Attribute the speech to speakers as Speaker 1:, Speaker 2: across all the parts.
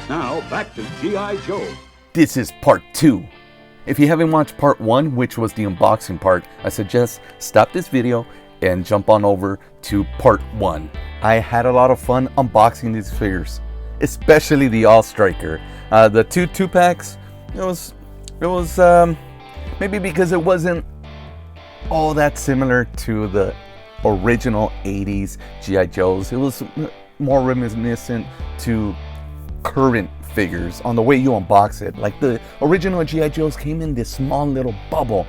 Speaker 1: Now, back to G.I. Joe.
Speaker 2: This is part 2. If you haven't watched part 1, which was the unboxing part, I suggest stop this video and jump on over to part 1. I had a lot of fun unboxing these figures, especially the A.W.E Stryker. The two packs, it was maybe because it wasn't all that similar to the original 80s G.I. Joes. It was more reminiscent to current figures on the way you unbox it. Like the original G.I. Joes came in this small little bubble,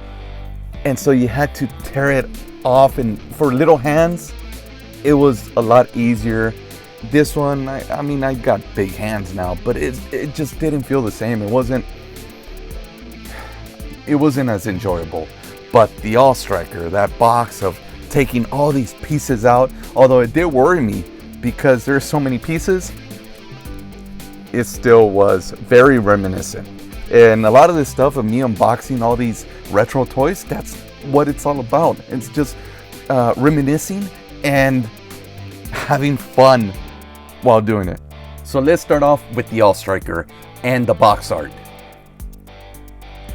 Speaker 2: and so you had to tear it off, and for little hands it was a lot easier. This one, I mean, I got big hands now, but it just didn't feel the same. It wasn't as enjoyable. But the A.W.E Stryker, that box of taking all these pieces out, although it did worry me because there's so many pieces, it still was very reminiscent. And a lot of this stuff of me unboxing all these retro toys, that's what it's all about. It's just reminiscing and having fun while doing it. So let's start off with the A.W.E Stryker and the box art.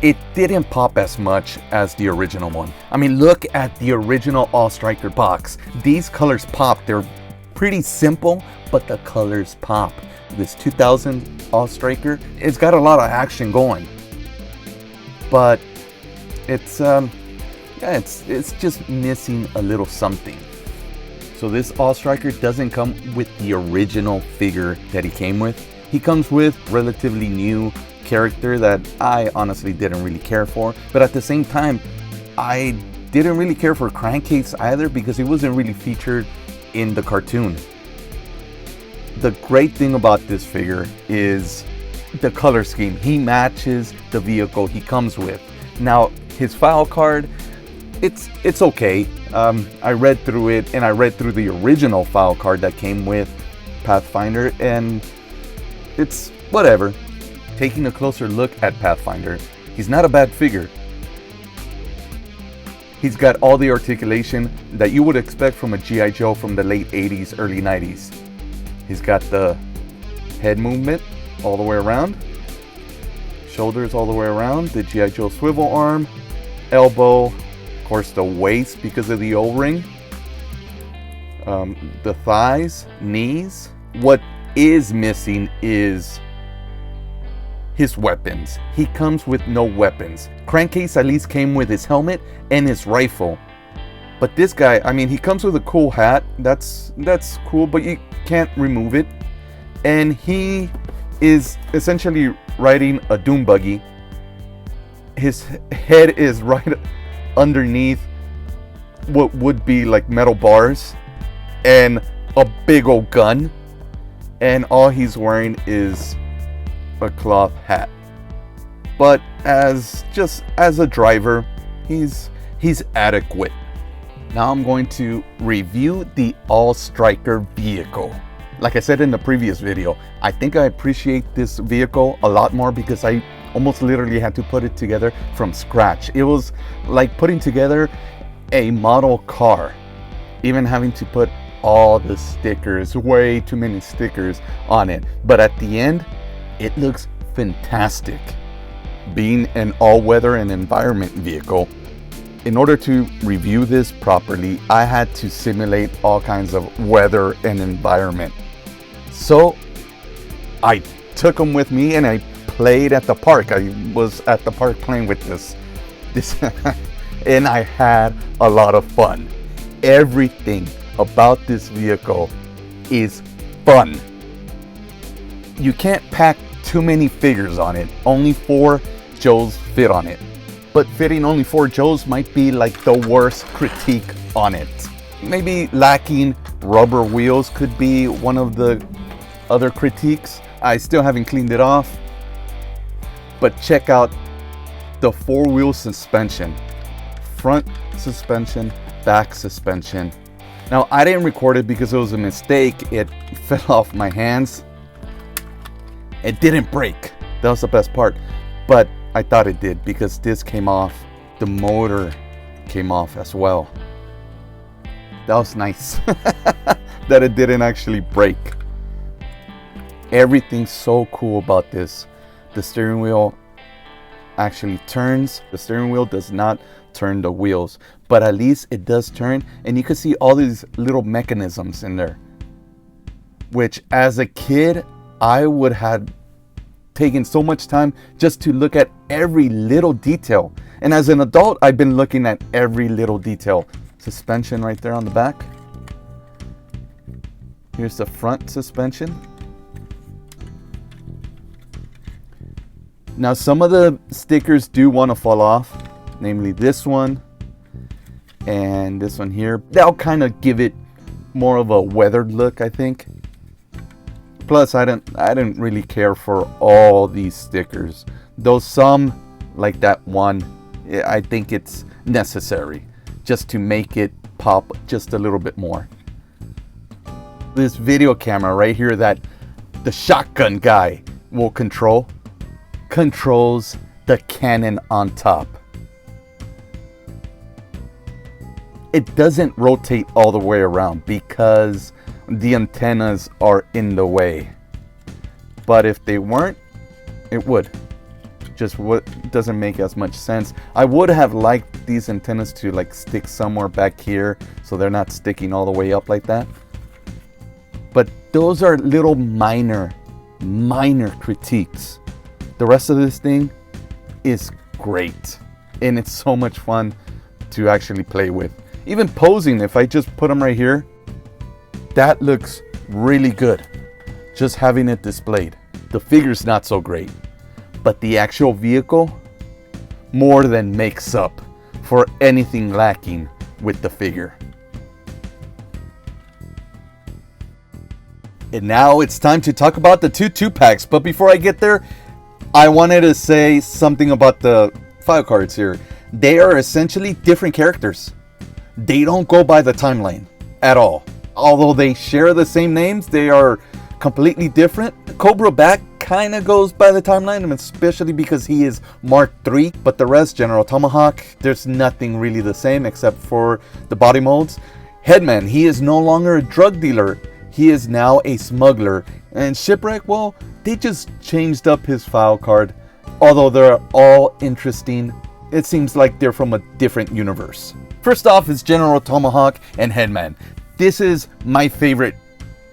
Speaker 2: It didn't pop as much as the original one. I mean, look at the original A.W.E Stryker box. These colors pop. They're pretty simple, but the colors pop. This 2000 A.W.E Stryker, it's got a lot of action going, but it's just missing a little something. So this A.W.E Stryker doesn't come with the original figure that he came with. He comes with relatively new character that I honestly didn't really care for, but at the same time I didn't really care for Crankcase either because he wasn't really featured in the cartoon. The great thing about this figure is the color scheme. He matches the vehicle he comes with. Now his file card, it's okay. I read through it, and I read through the original file card that came with Pathfinder, and it's whatever. Taking a closer look at Pathfinder, he's not a bad figure. He's got all the articulation that you would expect from a G.I. Joe from the late 80s, early 90s. He's got the head movement all the way around, shoulders all the way around, the G.I. Joe swivel arm, elbow, of course the waist because of the O-ring, the thighs, knees. What is missing is his weapons. He comes with no weapons. Crankcase at least came with his helmet and his rifle. But this guy, I mean, he comes with a cool hat. That's cool, but you can't remove it. And he is essentially riding a dune buggy. His head is right underneath what would be like metal bars and a big old gun. And all he's wearing is a cloth hat. But as a driver, he's adequate. Now I'm going to review the A.W.E Stryker vehicle. Like I said in the previous video, I think I appreciate this vehicle a lot more because I almost literally had to put it together from scratch. It was like putting together a model car, even having to put all the stickers, way too many stickers on it. But at the end, it looks fantastic. Being an all-weather and environment vehicle, in order to review this properly, I had to simulate all kinds of weather and environment. So I took them with me and I played at the park. I was at the park playing with this and I had a lot of fun. Everything about this vehicle is fun. You can't pack too many figures on it. Only 4 Joes fit on it. But fitting only 4 Joes might be like the worst critique on it. Maybe lacking rubber wheels could be one of the other critiques. I still haven't cleaned it off. But check out the 4-wheel suspension. Front suspension, back suspension. Now I didn't record it because it was a mistake. It fell off my hands. It didn't break. That was the best part. But I thought it did because this came off. The motor came off as well. That was nice. That it didn't actually break. Everything's so cool about this. The steering wheel actually turns. The steering wheel does not turn the wheels, but at least it does turn, and you can see all these little mechanisms in there, which as a kid I would have taken so much time just to look at every little detail, and as an adult I've been looking at every little detail. Suspension right there on the back. Here's the front suspension. Now some of the stickers do want to fall off, namely this one and this one here. That'll kind of give it more of a weathered look, I think. Plus I didn't really care for all these stickers, though some, like that one, I think it's necessary just to make it pop just a little bit more. This video camera right here that the shotgun guy will controls the cannon on top. It doesn't rotate all the way around because the antennas are in the way, but if they weren't, it would. Just doesn't make as much sense. I would have liked these antennas to like stick somewhere back here so they're not sticking all the way up like that, but those are little minor critiques. The rest of this thing is great, and it's so much fun to actually play with. Even posing, if I just put them right here, that looks really good, just having it displayed. The figure's not so great, but the actual vehicle more than makes up for anything lacking with the figure. And now it's time to talk about the two packs, but before I get there, I wanted to say something about the file cards here. They are essentially different characters. They don't go by the timeline at all. Although they share the same names, they are completely different. Cobra Bat kind of goes by the timeline, especially because he is Mark III, but the rest, General Tomahawk, there's nothing really the same except for the body molds. Headman, he is no longer a drug dealer. He is now a smuggler. And Shipwreck, well, they just changed up his file card. Although they're all interesting, it seems like they're from a different universe. First off is General Tomahawk and Headman. This is my favorite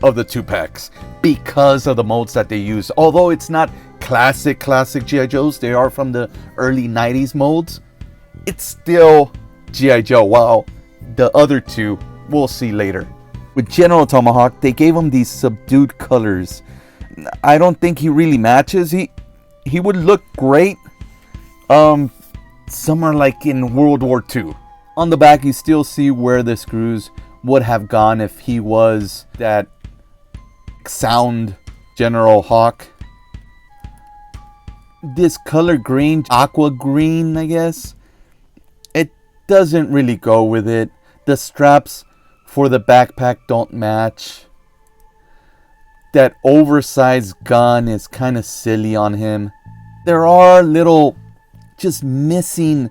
Speaker 2: of the two packs because of the molds that they use. Although it's not classic G.I. Joes, they are from the early 90s molds, it's still G.I. Joe, while the other two we'll see later. With General Tomahawk, they gave him these subdued colors. I don't think he really matches. He would look great somewhere like in World War II. On the back, you still see where the screws would have gone if he was that sound General Hawk. This color green, aqua green, I guess, it doesn't really go with it. The straps for the backpack don't match. That oversized gun is kind of silly on him. There are little just missing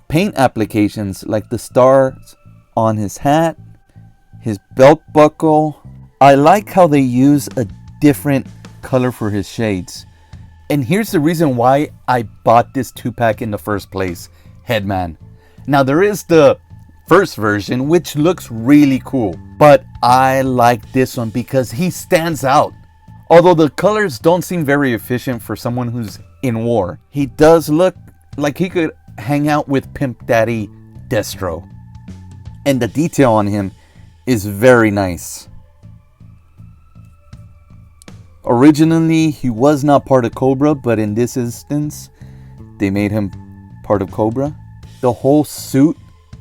Speaker 2: paint applications, like the stars on his hat, his belt buckle. I like how they use a different color for his shades. And here's the reason why I bought this 2-pack in the first place. Headman. Now there is the first version, which looks really cool, but I like this one because he stands out. Although the colors don't seem very efficient for someone who's in war, he does look like he could hang out with Pimp Daddy Destro. And the detail on him is very nice. Originally, he was not part of Cobra, but in this instance, they made him part of Cobra. The whole suit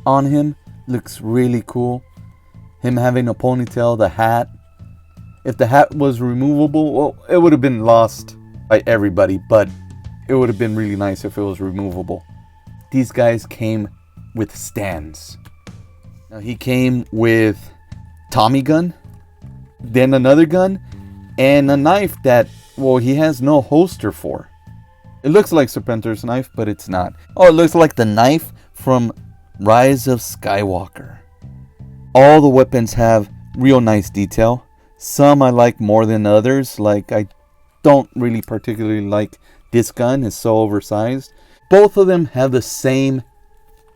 Speaker 2: on him looks really cool. Him having a ponytail, the hat. If the hat was removable, well, it would have been lost by everybody, but it would have been really nice if it was removable. These guys came with stands. Now he came with Tommy gun, then another gun, and a knife that, well, he has no holster for. It looks like Serpentor's knife, but it's not. Oh, it looks like the knife from Rise of Skywalker. All the weapons have real nice detail. Some I like more than others. Like, I don't really particularly like this gun. It's so oversized. Both of them have the same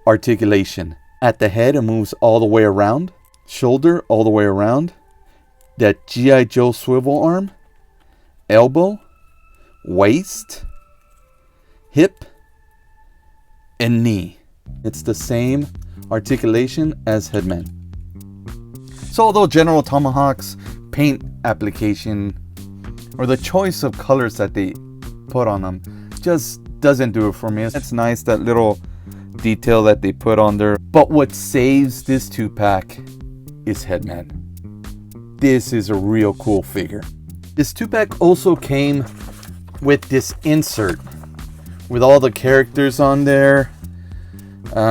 Speaker 2: articulation. At the head, it moves all the way around. Shoulder, all the way around. That G.I. Joe swivel arm. Elbow. Waist. Hip. And knee. It's the same articulation as Headman. So although General Tomahawk's paint application or the choice of colors that they put on them just doesn't do it for me. It's nice, that little detail that they put on there. But what saves this 2-pack is Headman. This is a real cool figure. This 2-pack also came with this insert with all the characters on there.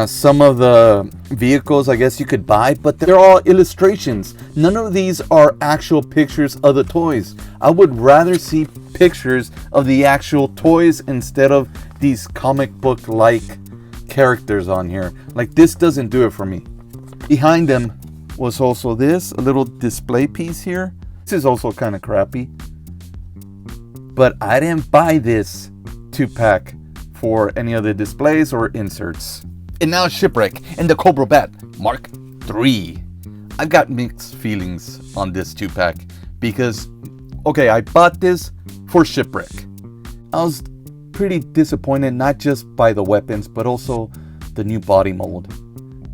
Speaker 2: Some of the vehicles I guess you could buy, but they're all illustrations. None of these are actual pictures of the toys. I would rather see pictures of the actual toys instead of these comic book like characters on here. Like, this doesn't do it for me. Behind them was also this, a little display piece here. This is also kind of crappy, but I didn't buy this 2-pack for any of the displays or inserts. And now Shipwreck and the Cobra Bat Mark III. I've got mixed feelings on this 2-pack because, okay, I bought this for Shipwreck. I was pretty disappointed, not just by the weapons, but also the new body mold.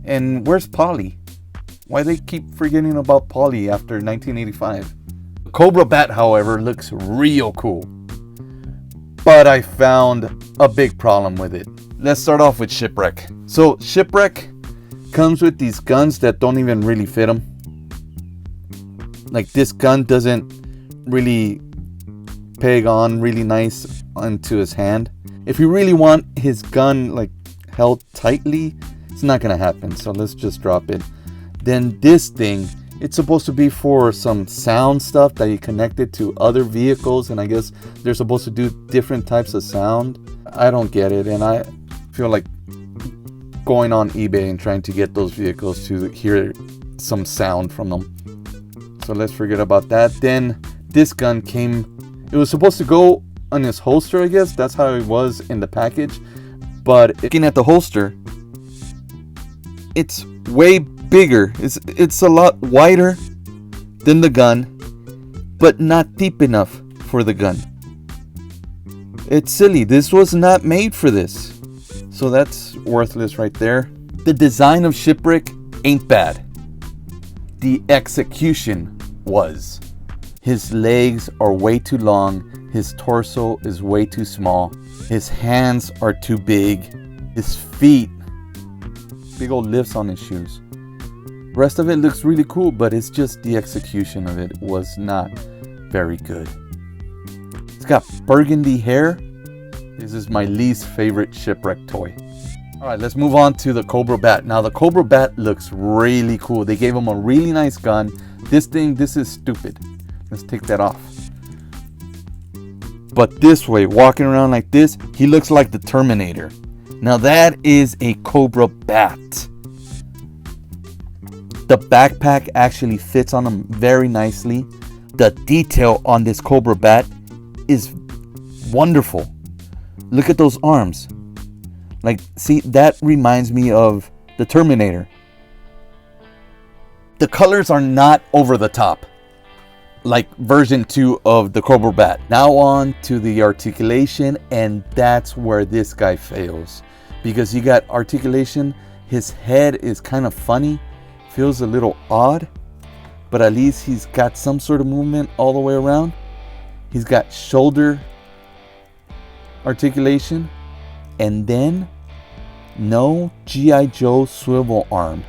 Speaker 2: And where's Polly? Why they keep forgetting about Polly after 1985? The Cobra Bat, however, looks real cool. But I found a big problem with it. Let's start off with Shipwreck. So Shipwreck comes with these guns that don't even really fit him. Like, this gun doesn't really peg on really nice onto his hand. If you really want his gun like held tightly, it's not gonna happen. So let's just drop it. Then this thing, it's supposed to be for some sound stuff that you connect it to other vehicles, and I guess they're supposed to do different types of sound. I don't get it, and I feel like going on eBay and trying to get those vehicles to hear some sound from them. So let's forget about that. Then this gun came, it was supposed to go on his holster, I guess. That's how it was in the package. But looking at the holster, it's way bigger. It's a lot wider than the gun, but not deep enough for the gun. It's silly. This was not made for this. So that's worthless right there. The design of Shipwreck ain't bad. The execution was. His legs are way too long. His torso is way too small. His hands are too big. His feet, big old lifts on his shoes. Rest of it looks really cool, but it's just the execution of it was not very good. It's got burgundy hair. This is my least favorite Shipwreck toy. Alright, let's move on to the Cobra Bat. Now the Cobra Bat looks really cool. They gave him a really nice gun. This is stupid. Let's take that off. But this way, walking around like this, he looks like the Terminator. Now that is a Cobra Bat. The backpack actually fits on him very nicely. The detail on this Cobra Bat is wonderful. Look at those arms. Like, see, that reminds me of the Terminator. The colors are not over the top like version 2 of the Cobra Bat. Now on to the articulation, and that's where this guy fails. Because you got articulation, his head is kind of funny, feels a little odd, but at least he's got some sort of movement all the way around. He's got shoulder articulation, and then no G.I. Joe swivel arm.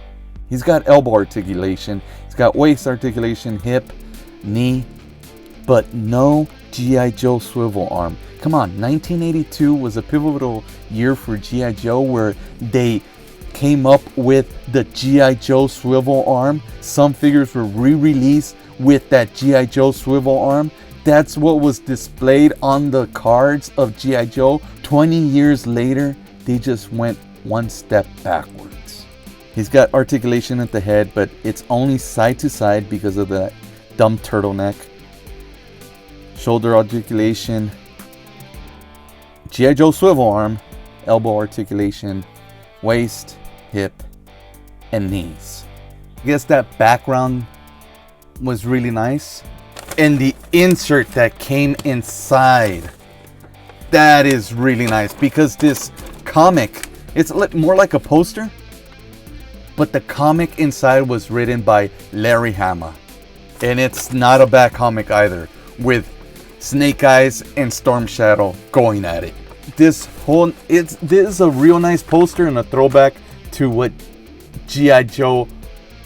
Speaker 2: He's got elbow articulation, he's got waist articulation, hip, knee, but no G.I. Joe swivel arm. Come on, 1982 was a pivotal year for G.I. Joe where they came up with the G.I. Joe swivel arm. Some figures were re-released with that G.I. Joe swivel arm. That's what was displayed on the cards of G.I. Joe. 20 years later, they just went one step backwards. He's got articulation at the head, but it's only side to side because of the dumb turtleneck, shoulder articulation, G.I. Joe swivel arm, elbow articulation, waist, hip, and knees. I guess that background was really nice. And the insert that came inside, that is really nice, because this comic, it's more like a poster, but the comic inside was written by Larry Hama. And it's not a bad comic either, with Snake Eyes and Storm Shadow going at it. This is a real nice poster and a throwback to what G.I. Joe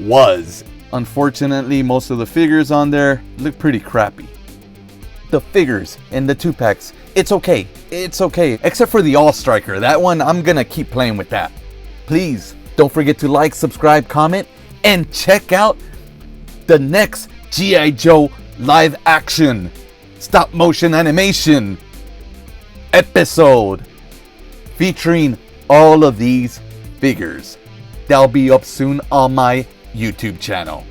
Speaker 2: was. Unfortunately, most of the figures on there look pretty crappy. The figures and the 2-packs, it's okay. It's okay. Except for the A.W.E Stryker. That one, I'm gonna keep playing with that. Please, don't forget to like, subscribe, comment, and check out the next G.I. Joe live action stop motion animation episode featuring all of these figures. That'll be up soon on my YouTube channel.